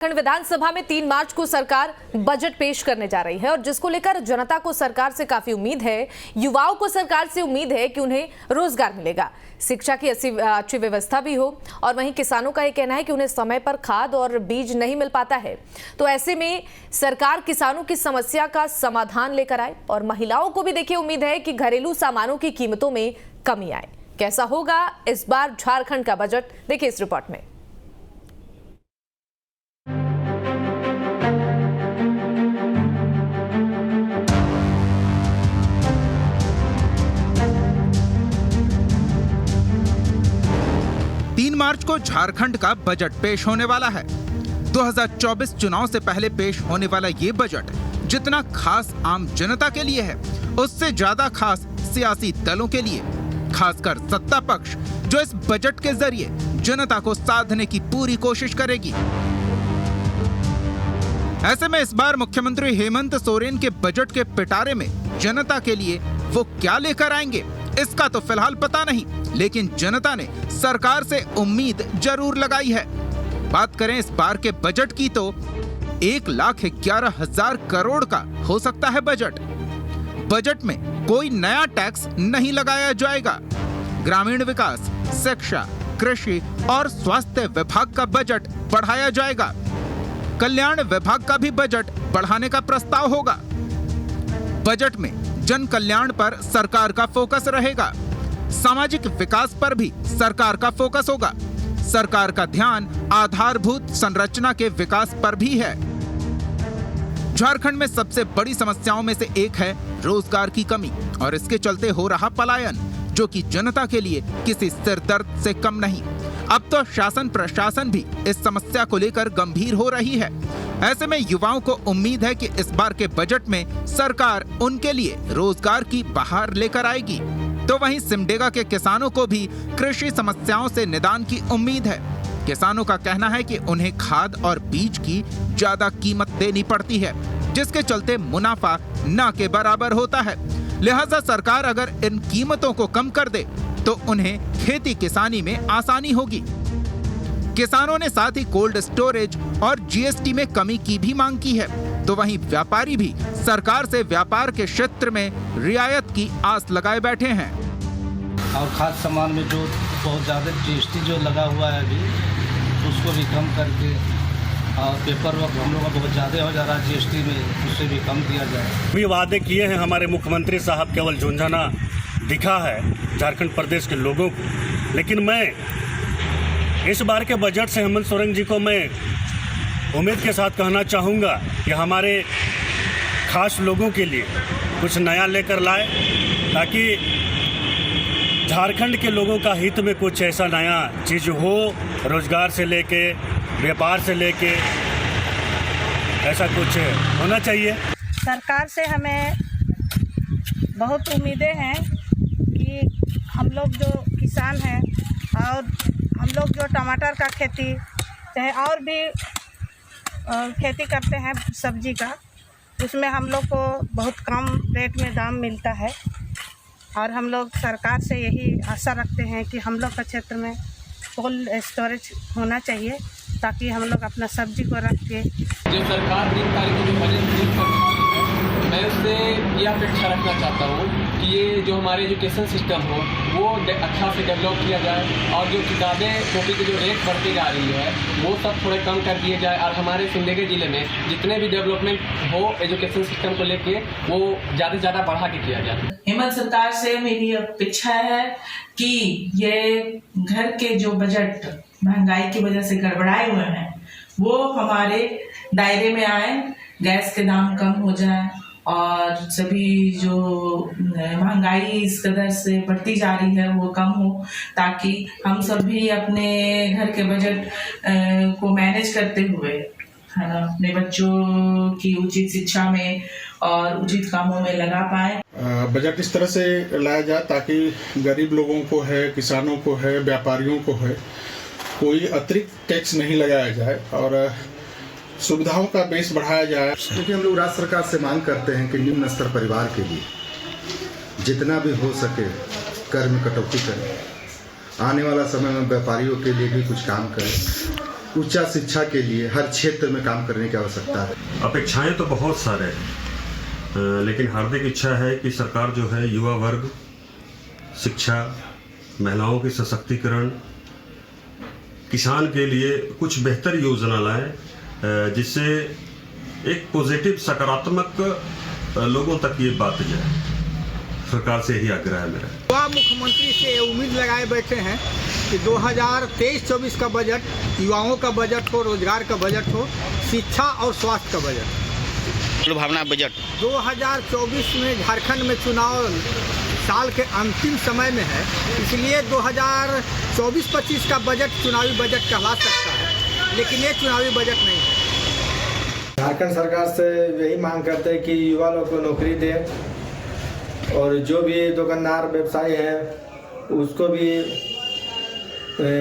उत्तराखंड विधानसभा में 3 मार्च को सरकार बजट पेश करने जा रही है और जिसको लेकर जनता को सरकार से काफी उम्मीद है। युवाओं को सरकार से उम्मीद है कि उन्हें रोजगार मिलेगा, शिक्षा की अच्छी व्यवस्था भी हो और वहीं किसानों का ये कहना है कि उन्हें समय पर खाद और बीज नहीं मिल पाता है। तो ऐसे में सरकार किसानों की समस्या का समाधान लेकर आए और महिलाओं को भी देखिए उम्मीद है कि घरेलू सामानों की कीमतों में कमी आए। कैसा होगा इस बार झारखंड का बजट, देखिए इस रिपोर्ट में। मार्च को झारखंड का बजट पेश होने वाला है। 2024 चुनाव से पहले पेश होने वाला ये बजट जितना खास आम जनता के लिए है, उससे ज्यादा खास सियासी दलों के लिए, खासकर सत्ता पक्ष जो इस बजट के जरिए जनता को साधने की पूरी कोशिश करेगी। ऐसे में इस बार मुख्यमंत्री हेमंत सोरेन के बजट के पिटारे में जनता के लिए वो क्या लेकर आएंगे इसका तो फिलहाल पता नहीं, लेकिन जनता ने सरकार से उम्मीद जरूर लगाई है। बात करें इस बार के बजट की तो 1,11,000 करोड़ का हो सकता है बजट। बजट में कोई नया टैक्स नहीं लगाया जाएगा। ग्रामीण विकास, शिक्षा, कृषि और स्वास्थ्य विभाग का बजट बढ़ाया जाएगा। कल्याण विभाग का भी बजट बढ़ाने का प्रस्ताव होगा। बजट में जन कल्याण पर सरकार का फोकस रहेगा। सामाजिक विकास पर भी सरकार का फोकस होगा। सरकार का ध्यान आधारभूत संरचना के विकास पर भी है। झारखंड में सबसे बड़ी समस्याओं में से एक है रोजगार की कमी और इसके चलते हो रहा पलायन, जो कि जनता के लिए किसी सिरदर्द से कम नहीं। अब तो शासन प्रशासन भी इस समस्या को लेकर गंभीर हो रही है। ऐसे में युवाओं को उम्मीद है कि इस बार के बजट में सरकार उनके लिए रोजगार की बहार लेकर आएगी। तो वहीं सिमडेगा के किसानों को भी कृषि समस्याओं से निदान की उम्मीद है। किसानों का कहना है कि उन्हें खाद और बीज की ज्यादा कीमत देनी पड़ती है, जिसके चलते मुनाफा न के बराबर होता है। लिहाजा सरकार अगर इन कीमतों को कम कर दे तो उन्हें खेती किसानी में आसानी होगी। किसानों ने साथ ही कोल्ड स्टोरेज और जीएसटी में कमी की भी मांग की है। तो वहीं व्यापारी भी सरकार से व्यापार के क्षेत्र में रियायत की आस लगाए बैठे हैं। और खाद्य सामान में जो बहुत ज़्यादा जीएसटी जो लगा हुआ है अभी, उसको भी कम करके, और पेपर वर्क हम लोग का बहुत ज़्यादा हो जा रहा है जीएसटी में, उससे भी कम दिया जाए। भी वादे किए हैं हमारे मुख्यमंत्री साहब, केवल झुंझुना दिखा है झारखंड प्रदेश के लोगों को। लेकिन मैं इस बार के बजट से हेमंत सोरेन जी को मैं उम्मीद के साथ कहना चाहूँगा कि हमारे खास लोगों के लिए कुछ नया लेकर लाए, ताकि झारखंड के लोगों का हित में कुछ ऐसा नया चीज़ हो। रोजगार से लेके, व्यापार से लेके, ऐसा कुछ होना चाहिए। सरकार से हमें बहुत उम्मीदें हैं कि हम लोग जो किसान हैं और हम लोग जो टमाटर का खेती चाहे और भी खेती करते हैं सब्जी का, उसमें हम लोग को बहुत कम रेट में दाम मिलता है। और हम लोग सरकार से यही आशा रखते हैं कि हम लोग का क्षेत्र में कोल्ड स्टोरेज होना चाहिए, ताकि हम लोग अपना सब्जी को रख के। जो सरकार 3 तारीख को जो बजट पेश करने वाली है, मैं उससे ये अपेक्षा रखना चाहता हूँ कि ये जो हमारे एजुकेशन सिस्टम हो वो अच्छा से डेवलप किया जाए और जो किताबें कॉपी की जो रेट बढ़ती जा रही है वो सब थोड़े कम कर दिए जाए और हमारे सिमडेगा जिले में जितने भी डेवलपमेंट हो एजुकेशन सिस्टम को लेके वो ज़्यादा से ज़्यादा बढ़ा के किया जाए। हेमंत सरकार से मेरी अपेक्षा है कि ये घर के जो बजट महंगाई की वजह से गड़बड़ाए हुए हैं वो हमारे दायरे में आए, गैस के दाम कम हो जाए और सभी जो महंगाई इस कदर से बढ़ती जा रही है वो कम हो, ताकि हम सब भी अपने घर के बजट को मैनेज करते हुए अपने बच्चों की उचित शिक्षा में और उचित कामों में लगा पाए। बजट इस तरह से लाया जाए ताकि गरीब लोगों को है, किसानों को है, व्यापारियों को है, कोई अतिरिक्त टैक्स नहीं लगाया जाए और सुविधाओं का बेस बढ़ाया जाए। क्योंकि हम लोग राज्य सरकार से मांग करते हैं कि निम्न स्तर परिवार के लिए जितना भी हो सके कर में कटौती करें, आने वाला समय में व्यापारियों के लिए भी कुछ काम करें। उच्च शिक्षा के लिए हर क्षेत्र में काम करने की आवश्यकता है। अपेक्षाएं तो बहुत सारे हैं, लेकिन हार्दिक इच्छा है कि सरकार जो है युवा वर्ग, शिक्षा, महिलाओं की सशक्तिकरण, किसान के लिए कुछ बेहतर योजना लाए जिससे एक पॉजिटिव सकारात्मक लोगों तक ये बात जाए। सरकार से यही आग्रह है मेरा। युवा मुख्यमंत्री से उम्मीद लगाए बैठे हैं कि 2023-24 का बजट युवाओं का बजट हो, रोजगार का बजट हो, शिक्षा और स्वास्थ्य का बजट। भावना बजट 2024 में झारखंड में चुनाव साल के अंतिम समय में है, इसलिए 2024-25 का बजट चुनावी बजट कहला सकता है, लेकिन ये चुनावी बजट नहीं है। झारखंड सरकार से यही मांग करते हैं कि युवा लोग को नौकरी दे और जो भी दुकानदार व्यवसायी है उसको भी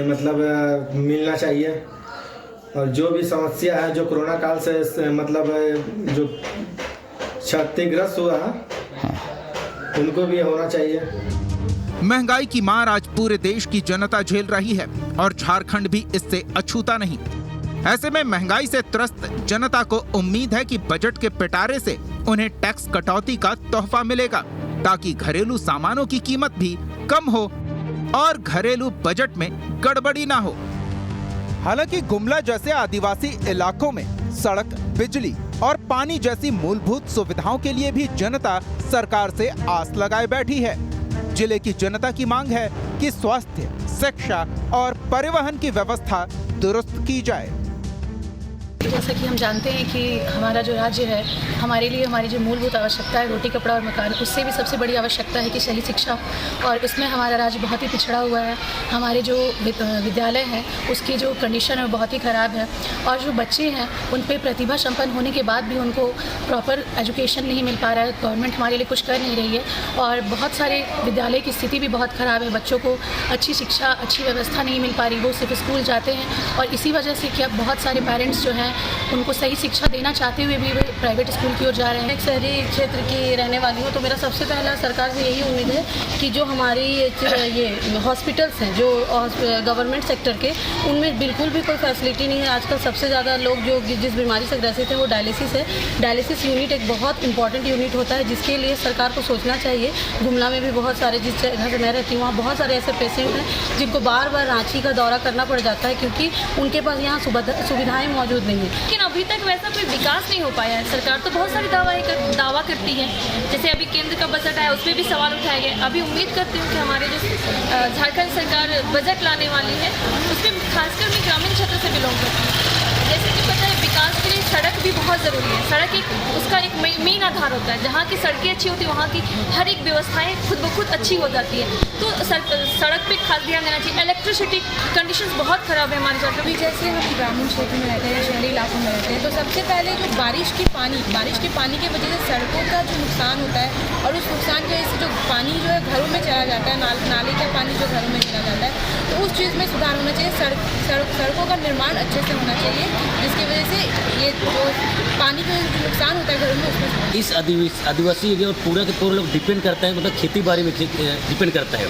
मतलब मिलना चाहिए, और जो भी समस्या है जो कोरोना काल से मतलब जो क्षतिग्रस्त हुआ उनको भी होना चाहिए। महंगाई की मार आज पूरे देश की जनता झेल रही है और झारखंड भी इससे अछूता नहीं। ऐसे में महंगाई से त्रस्त जनता को उम्मीद है कि बजट के पिटारे से उन्हें टैक्स कटौती का तोहफा मिलेगा, ताकि घरेलू सामानों की कीमत भी कम हो और घरेलू बजट में गड़बड़ी ना हो। हालांकि गुमला जैसे आदिवासी इलाकों में सड़क, बिजली और पानी जैसी मूलभूत सुविधाओं के लिए भी जनता सरकार से आस लगाए बैठी है। जिले की जनता की मांग है कि स्वास्थ्य, शिक्षा और परिवहन की व्यवस्था दुरुस्त की जाए। जैसा कि हम जानते हैं कि हमारा जो राज्य है, हमारे लिए हमारी जो मूलभूत आवश्यकता है रोटी, कपड़ा और मकान, उससे भी सबसे बड़ी आवश्यकता है कि सही शिक्षा, और इसमें हमारा राज्य बहुत ही पिछड़ा हुआ है। हमारे जो विद्यालय हैं उसकी जो कंडीशन है बहुत ही ख़राब है, और जो बच्चे हैं उन पे प्रतिभा संपन्न होने के बाद भी उनको प्रॉपर एजुकेशन नहीं मिल पा रहा है। गवर्नमेंट हमारे लिए कुछ कर नहीं रही है, और बहुत सारे विद्यालय की स्थिति भी बहुत ख़राब है। बच्चों को अच्छी शिक्षा, अच्छी व्यवस्था नहीं मिल पा रही, वो सिर्फ स्कूल जाते हैं, और इसी वजह से क्या बहुत सारे पेरेंट्स जो हैं उनको सही शिक्षा देना चाहते हुए भी वे प्राइवेट स्कूल की ओर जा रहे हैं। एक शहरी क्षेत्र की रहने वाली हूँ, तो मेरा सबसे पहला सरकार से यही उम्मीद है कि जो हमारी ये हॉस्पिटल्स हैं जो गवर्नमेंट सेक्टर के, उनमें बिल्कुल भी कोई फैसिलिटी नहीं है। आजकल सबसे ज़्यादा लोग जो जिस बीमारी से ग्रसित हैं वो डायलिसिस है। डायलिसिस यूनिट एक बहुत इंपॉर्टेंट यूनिट होता है, जिसके लिए सरकार को सोचना चाहिए। गुमला में भी बहुत सारे, जिस जगह से मैं रहती हूँ वहाँ बहुत सारे ऐसे पेशेंट हैं जिनको बार बार रांची का दौरा करना पड़ जाता है, क्योंकि उनके पास यहाँ सुविधाएँ मौजूद नहीं है। लेकिन अभी तक वैसा कोई विकास नहीं हो पाया है। सरकार तो बहुत सारी दावा करती है, जैसे अभी केंद्र का बजट आया उसमें भी सवाल उठाए गए। अभी उम्मीद करती हूँ कि हमारे जो झारखंड सरकार बजट लाने वाली है उसमें खासकर मैं ग्रामीण क्षेत्र से बिलोंग करती हूँ। जैसे कि पता है विकास के लिए सड़क भी बहुत ज़रूरी है। सड़क उसका एक मेन आधार होता है। जहाँ की सड़कें अच्छी होती है वहाँ की हर एक व्यवस्थाएँ खुद ब खुद अच्छी हो जाती है, तो सड़क पे खास ध्यान देना चाहिए। इलेक्ट्रिसिटी कंडीशंस बहुत ख़राब है हमारे झारखंड में। जैसे हम ग्रामीण क्षेत्र में रहते हैं, शहरी इलाकों में रहते हैं, तो सबसे पहले जो बारिश के पानी की वजह से सड़कों का जो नुकसान होता है, और उस नुकसान की वजह से जो पानी जो है घरों में चला जाता है, नाले का पानी जो घरों में चला जाता है, तो उस चीज़ में सुधार होना चाहिए। सड़कों का निर्माण अच्छे से होना चाहिए, जिसकी वजह से ये जो पानी का नुकसान होता है घरों में उसमें। इस आदिवासी एरिया और पूरा के पूरे लोग डिपेंड करता है, मतलब खेती बाड़ी में डिपेंड करता है।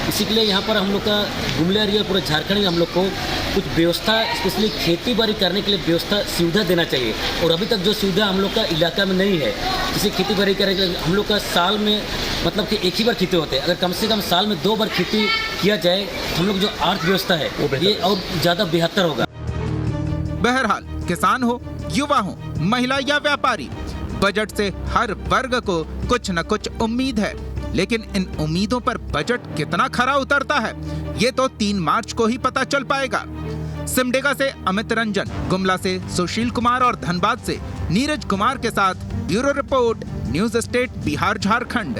इसी के लिए यहाँ पर हम लोग का गुमला एरिया पूरे झारखंड में हम लोग को कुछ व्यवस्था, स्पेशली खेती बाड़ी करने के लिए व्यवस्था सुविधा देना चाहिए, और अभी तक जो सुविधा हम लोग का इलाका में नहीं है। जैसे खेती बाड़ी करने के लिए हम लोग का साल में मतलब कि एक ही बार खेती होते हैं, अगर कम से कम साल में 2 बार खेती किया जाए हम लोग जो अर्थव्यवस्था है ये और ज़्यादा बेहतर होगा। बहरहाल किसान हो, युवा हो, महिला या व्यापारी, बजट से हर वर्ग को कुछ न कुछ उम्मीद है, लेकिन इन उम्मीदों पर बजट कितना खरा उतरता है ये तो 3 मार्च को ही पता चल पाएगा। सिमडेगा से अमित रंजन, गुमला से सुशील कुमार और धनबाद से नीरज कुमार के साथ bureau report, news state Bihar Jharkhand.